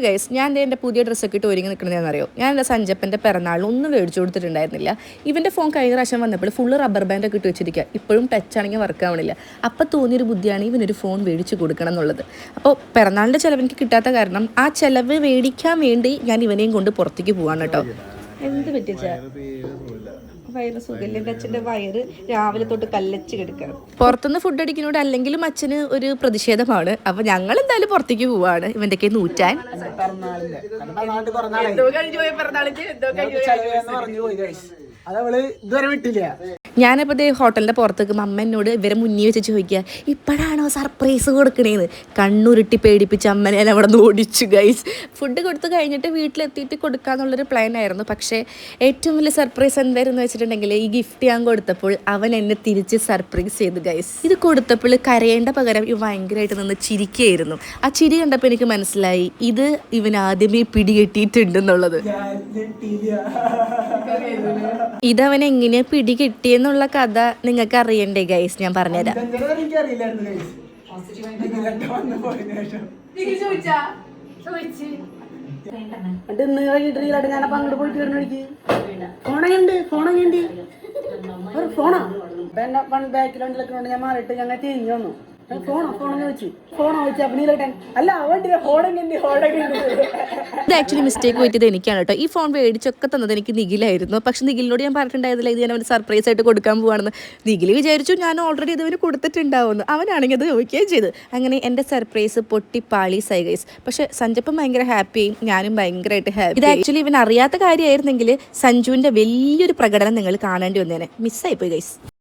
Guys, ഞാൻ എൻ്റെ പുതിയ ഡ്രസ്സൊക്കെ ഇട്ട് ഒരുങ്ങി നിൽക്കണമെന്നറിയോ? ഞാൻ എൻ്റെ സഞ്ജപ്പൻ്റെ പിറന്നാളിന് ഒന്നും മേടിച്ചു കൊടുത്തിട്ടുണ്ടായിരുന്നില്ല. ഇവൻ്റെ ഫോൺ കഴിഞ്ഞ പ്രാവശ്യം വന്നപ്പോൾ ഫുള്ള് റബ്ബർ ബാൻഡൊക്കെ ഇട്ട് വെച്ചിരിക്കുക. ഇപ്പോഴും ടച്ച് ആണെങ്കിൽ വർക്ക് ആവണില്ല. അപ്പോൾ തോന്നിയൊരു ബുദ്ധിയാണ് ഇവനൊരു ഫോൺ മേടിച്ച് കൊടുക്കണം എന്നുള്ളത്. അപ്പോൾ പിറന്നാളിൻ്റെ ചിലവ് എനിക്ക് കിട്ടാത്ത കാരണം ആ ചിലവ് മേടിക്കാൻ വേണ്ടി ഞാൻ ഇവനെയും കൊണ്ട് പുറത്തേക്ക് പോവാണ് കേട്ടോ. എന്ത് പറ്റിച്ചാ? വയറ് സുഖമില്ല. എൻ്റെ അച്ഛൻ്റെ വയറ് രാവിലെ തൊട്ട് കല്ലച്ച് കിടക്കുകയാണ്. പുറത്തുനിന്ന് ഫുഡ് അടിക്കുന്നോട് അല്ലെങ്കിലും അച്ഛന് ഒരു പ്രതിഷേധമാണ്. അപ്പൊ ഞങ്ങൾ എന്തായാലും പുറത്തേക്ക് പോവാണ് ഇവന്റെ ഒക്കെ നൂറ്റാൻ. ഞാനിപ്പോ ഹോട്ടലിന്റെ പുറത്തേക്ക് അമ്മ എന്നോട് ഇവരെ മുന്നിൽ വെച്ച് ചോദിക്കുക, ഇപ്പോഴാണോ സർപ്രൈസ് കൊടുക്കണേന്ന്. കണ്ണുരുട്ടി പേടിപ്പിച്ച് അമ്മനെ അവിടെ നിന്ന് ഓടിച്ചു ഗൈസ്. ഫുഡ് കൊടുത്തു കഴിഞ്ഞിട്ട് വീട്ടിലെത്തിയിട്ട് കൊടുക്കാന്നുള്ളൊരു പ്ലാൻ ആയിരുന്നു. പക്ഷേ ഏറ്റവും വലിയ സർപ്രൈസ് എന്തായിരുന്നു വെച്ചിട്ടുണ്ടെങ്കിൽ, ഈ ഗിഫ്റ്റ് ഞാൻ കൊടുത്തപ്പോൾ അവൻ എന്നെ തിരിച്ച് സർപ്രൈസ് ചെയ്തു ഗൈസ്. ഇത് കൊടുത്തപ്പോൾ കരയേണ്ട പകരം ഇവ ഭയങ്കരമായിട്ട് നിന്ന് ചിരിക്കുകയായിരുന്നു. ആ ചിരി കണ്ടപ്പോൾ എനിക്ക് മനസ്സിലായി ഇത് ഇവൻ ആദ്യമേ പിടികെട്ടിയിട്ടുണ്ടെന്നുള്ളത്. ഇതവൻ എങ്ങനെ പിടികിട്ടിയെന്നുള്ള കഥ നിങ്ങൾക്ക് അറിയണ്ടേ ഗൈസ്? ഞാൻ പറഞ്ഞുതരാം. ഞാൻ മാറിയിട്ട് ഞങ്ങൾ തിരിഞ്ഞു വന്നു. ഇത് ആക്ച്വലി മിസ്റ്റേക്ക് പറ്റിയത് എനിക്കാണ് കേട്ടോ. ഈ ഫോൺ മേടിച്ചൊക്കെ തന്നത് എനിക്ക് നിഖിലായിരുന്നു. പക്ഷെ നിഖിലിനോട് ഞാൻ പറഞ്ഞിട്ടുണ്ടായിരുന്നില്ല ഇത് ഞാൻ അവന് സർപ്രൈസ് ആയിട്ട് കൊടുക്കാൻ പോവാണെന്ന്. നിഖിൽ വിചാരിച്ചു ഞാൻ ഓൾറെഡി ഇത് അവന് കൊടുത്തിട്ടുണ്ടാവുമെന്ന്. അവനാണെങ്കിൽ അത് ചോദിക്കുകയും ചെയ്തു. അങ്ങനെ എൻ്റെ സർപ്രൈസ് പൊട്ടിപ്പാളി ഗൈസ്. പക്ഷെ സഞ്ജപ്പൻ ഭയങ്കര ഹാപ്പിയും ഞാനും ഭയങ്കരമായിട്ട് ഹാപ്പി. ഇത് ആക്ച്വലി ഇവൻ അറിയാത്ത കാര്യമായിരുന്നെങ്കിൽ സഞ്ജുവിൻ്റെ വലിയൊരു പ്രകടനം നിങ്ങൾ കാണേണ്ടി വന്നേനെ. മിസ്സായിപ്പോയി ഗൈസ്.